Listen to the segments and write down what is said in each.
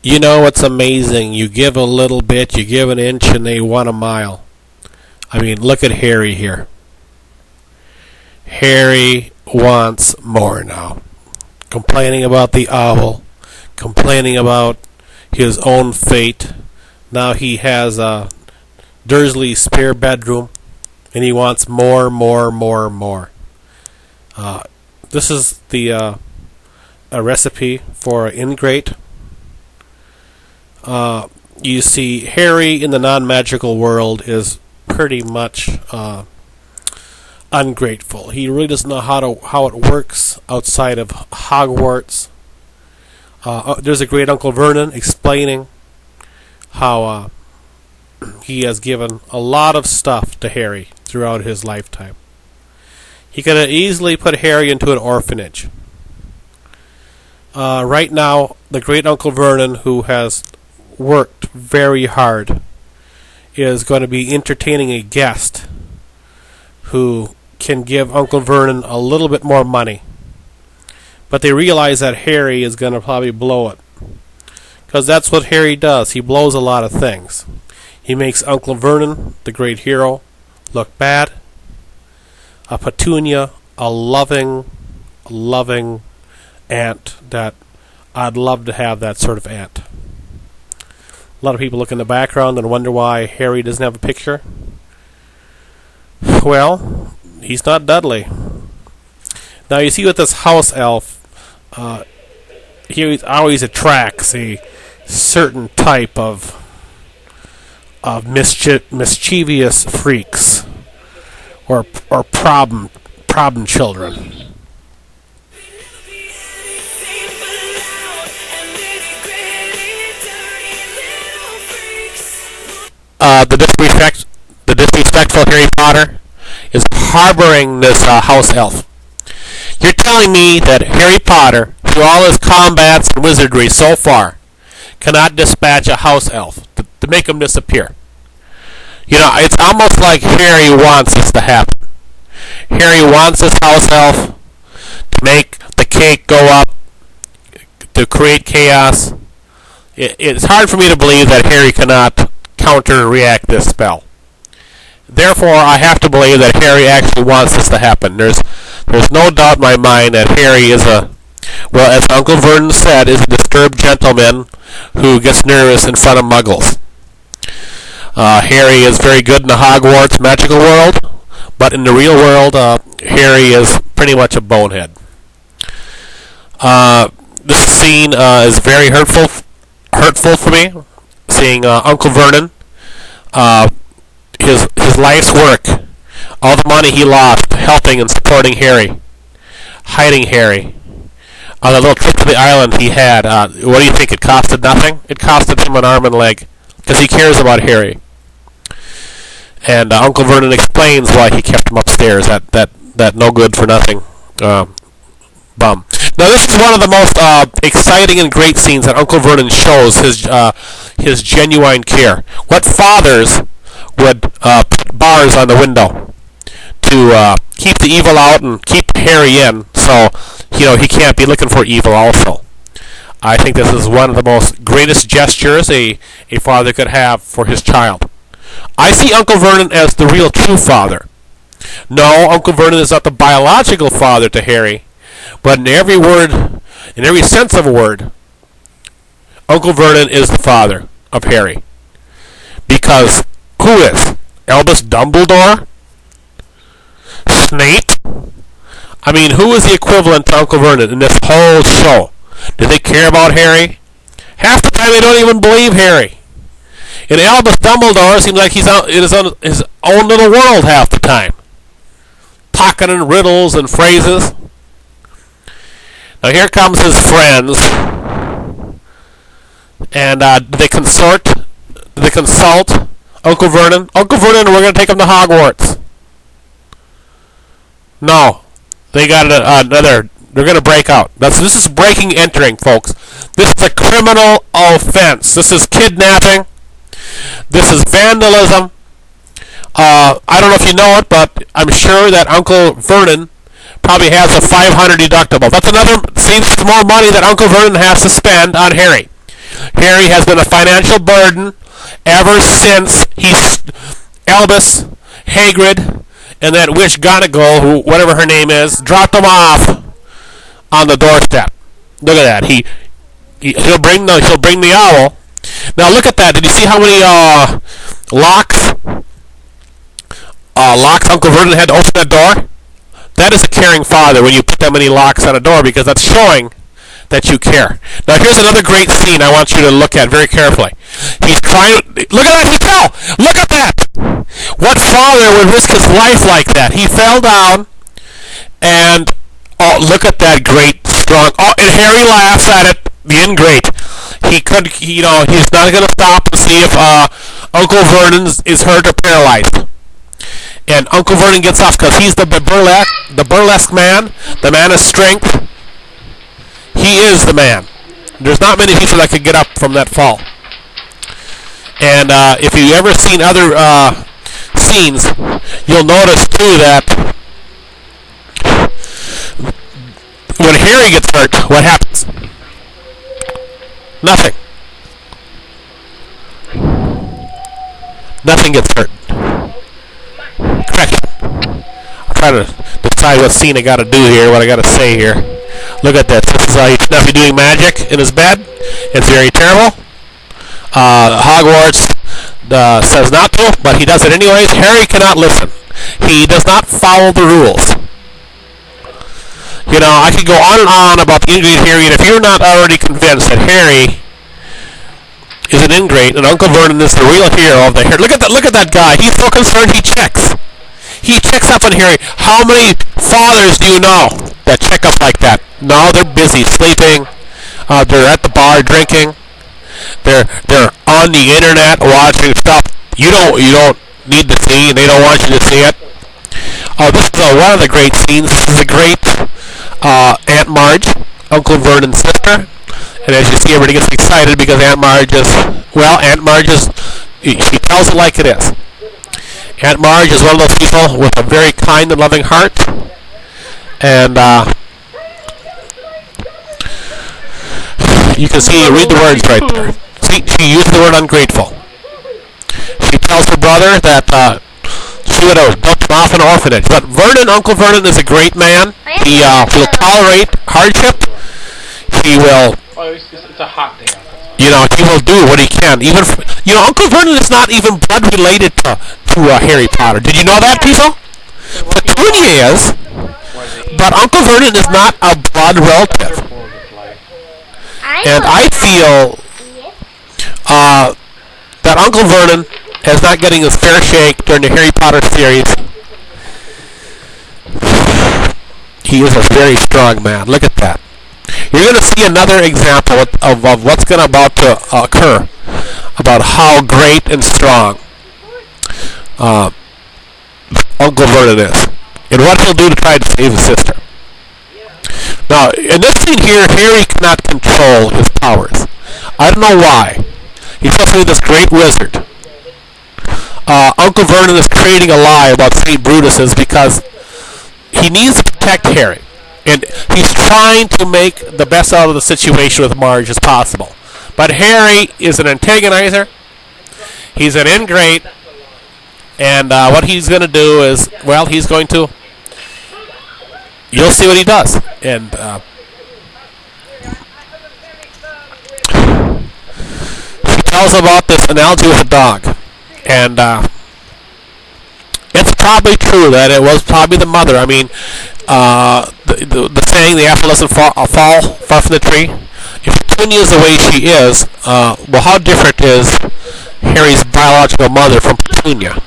You know, it's amazing. You give a little bit, you give an inch, and they want a mile. I mean, look at Harry here. Harry wants more now. Complaining about the owl, complaining about his own fate. Now he has a Dursley spare bedroom, and he wants more. This is the a recipe for Ingrate. You see, Harry in the non-magical world is pretty much ungrateful. He really doesn't know how it works outside of Hogwarts. There's a great Uncle Vernon explaining how he has given a lot of stuff to Harry throughout his lifetime. He could have easily put Harry into an orphanage. Right now, the great Uncle Vernon, who has worked very hard, is going to be entertaining a guest who can give Uncle Vernon a little bit more money. But they realize that Harry is going to probably blow it. Because that's what Harry does. He blows a lot of things. He makes Uncle Vernon, the great hero, look bad. Petunia, a loving aunt that I'd love to have that sort of aunt. A lot of people look in the background and wonder why Harry doesn't have a picture. Well, he's not Dudley. Now you see with this house elf, he always attracts a certain type of mischievous freaks or problem children. The disrespectful Harry Potter is harboring this house elf. You're telling me that Harry Potter, through all his combats and wizardry so far, cannot dispatch a house elf to make him disappear? You know, it's almost like Harry wants this to happen. Harry wants this house elf to make the cake go up, to create chaos. It's hard for me to believe that Harry cannot counter-react this spell. Therefore, I have to believe that Harry actually wants this to happen. There's no doubt in my mind that Harry is well, as Uncle Vernon said, is a disturbed gentleman who gets nervous in front of muggles. Harry is very good in the Hogwarts magical world, but in the real world, Harry is pretty much a bonehead. This scene is very hurtful for me. Seeing Uncle Vernon, his life's work, all the money he lost helping and supporting Harry, hiding Harry. On the little trip to the island he had, what do you think? It costed nothing? It costed him an arm and leg, because he cares about Harry. And Uncle Vernon explains why he kept him upstairs, that no good for nothing bum. Now this is one of the most exciting and great scenes that Uncle Vernon shows his genuine care. What fathers would put bars on the window to keep the evil out and keep Harry in, so he can't be looking for evil also. I think this is one of the most greatest gestures a father could have for his child. I see Uncle Vernon as the real true father. No, Uncle Vernon is not the biological father to Harry, but in every sense of a word, Uncle Vernon is the father of Harry. Because who is? Albus Dumbledore? Snape? I mean, who is the equivalent to Uncle Vernon in this whole show? Do they care about Harry? Half the time they don't even believe Harry. And Albus Dumbledore seems like he's out in his own little world half the time, talking in riddles and phrases. Now here comes his friends, and they consult Uncle Vernon. Uncle Vernon, we're going to take him to Hogwarts. No, they got another. They're going to break out. This is breaking entering, folks. This is a criminal offense. This is kidnapping. This is vandalism. I don't know if you know it, but I'm sure that Uncle Vernon probably has a $500 deductible. That's more money that Uncle Vernon has to spend on Harry. Harry has been a financial burden ever since Albus, Hagrid, and that witch Mcgonagall, who whatever her name is, dropped him off on the doorstep. Look at that. He'll bring the owl. Now look at that. Did you see how many locks Uncle Vernon had to open that door? That is a caring father when you put that many locks on a door, because that's showing that you care. Now here's another great scene I want you to look at very carefully. He's trying. Look at that! He fell. Look at that! What father would risk his life like that? He fell down, and look at that great strong. And Harry laughs at it. The Ingrate. He's not going to stop to see if Uncle Vernon is hurt or paralyzed. And Uncle Vernon gets off because he's the burlesque man, the man of strength. He is the man. There's not many people that could get up from that fall. And if you've ever seen other scenes, you'll notice too that when Harry gets hurt, what happens? Nothing. Nothing gets hurt. Correction. I'm trying to decide what scene I got to do here, what I got to say here. Look at that. This is he should not be doing magic in his bed. It's very terrible. Hogwarts says not to, but he does it anyways. Harry cannot listen. He does not follow the rules. You know, I could go on and on about the Ingrate Harry, and if you're not already convinced that Harry is an Ingrate and Uncle Vernon is the real hero of the Harry, look at that guy. He's so concerned he checks. He checks up on Harry. How many fathers do you know that check up like that? No, they're busy sleeping. They're at the bar drinking. They're on the internet watching stuff you don't need to see, and they don't want you to see it. This is one of the great scenes. This is a great Aunt Marge, Uncle Vernon's sister. And as you see, everybody gets excited because Aunt Marge she tells it like it is. Aunt Marge is one of those people with a very kind and loving heart. And you can see, read the words right there. See, she used the word ungrateful. She tells her brother that she would have dumped him off in an orphanage. But Uncle Vernon is a great man. He will tolerate hardship. He will... It's a hot day out. He will do what he can. Uncle Vernon is not even blood related to Harry Potter. Did you know that, people? Petunia is, but Uncle Vernon is not a blood relative. And I feel that Uncle Vernon is not getting his fair shake during the Harry Potter series. He is a very strong man. Look at that. You're going to see another example of what's about to occur, about how great and strong Uncle Vernon is, and what he'll do to try to save his sister. Now, in this scene here, Harry cannot control his powers. I don't know why. He's supposed to be this great wizard. Uncle Vernon is creating a lie about St. Brutus's because he needs to protect Harry. And he's trying to make the best out of the situation with Marge as possible. But Harry is an antagonizer. He's an ingrate. And what he's going to do is, he's going to... You'll see what he does. And he tells about this analogy with a dog. And it's probably true that it was probably the mother. I mean... the saying, the apple doesn't fall far from the tree. If Petunia is the way she is, how different is Harry's biological mother from Petunia?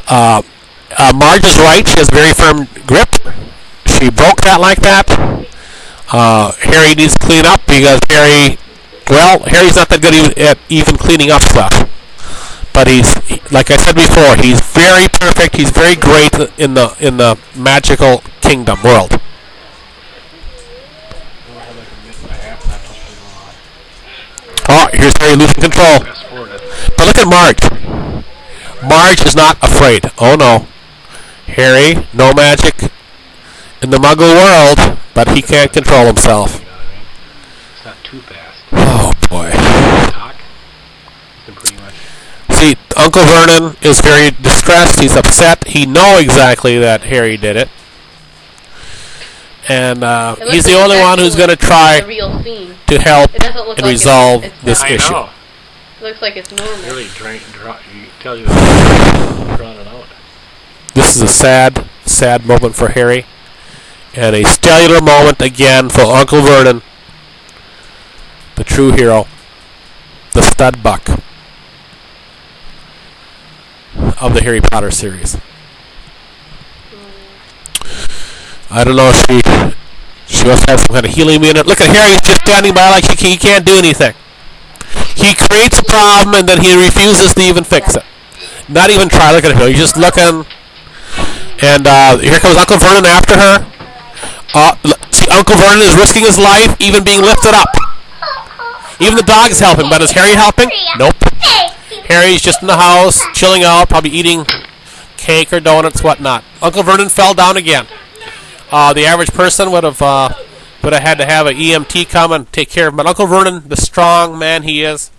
Marge is right. She has very firm grip. She broke that like that. Harry needs to clean up because Harry's not that good at even cleaning up stuff. But like I said before, he's very perfect. He's very great in the magical kingdom world. Oh, here's Harry losing control. But look at Marge. Marge is not afraid. Oh no, Harry, no magic in the Muggle world, but he can't control himself. too fast. Oh boy. Talk. Then pretty much. See, Uncle Vernon is very distressed. He's upset. He knows exactly that Harry did it. And he's the only one who's going to try to help and resolve this issue. Know. It looks like it's normal. Really tell you that drawn it out. This is a sad, sad moment for Harry. And a stellar moment again for Uncle Vernon, the true hero, the stud buck of the Harry Potter series. I don't know if she must have some kind of healing in it. Look at Harry, he's just standing by like he can't do anything. He creates a problem and then he refuses to even fix it. Not even try. Look at him. He's just looking. And here comes Uncle Vernon after her. See, Uncle Vernon is risking his life, even being lifted up. Even the dog is helping, but is Harry helping? Nope. Harry's just in the house, chilling out, probably eating cake or donuts, whatnot. Uncle Vernon fell down again. The average person would have had to have an EMT come and take care of him. But Uncle Vernon, the strong man he is,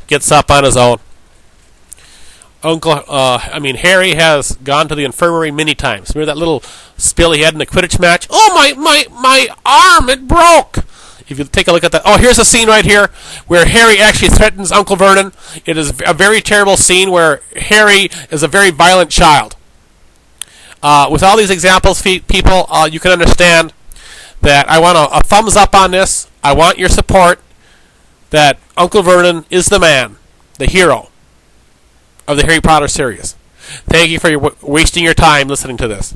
gets up on his own. Harry has gone to the infirmary many times. Remember that little spill he had in the Quidditch match? Oh, my arm, it broke! If you take a look at that. Oh, here's a scene right here where Harry actually threatens Uncle Vernon. It is a very terrible scene where Harry is a very violent child. With all these examples, people, you can understand that I want a thumbs up on this. I want your support that Uncle Vernon is the man, the hero of the Harry Potter series. Thank you for wasting your time listening to this.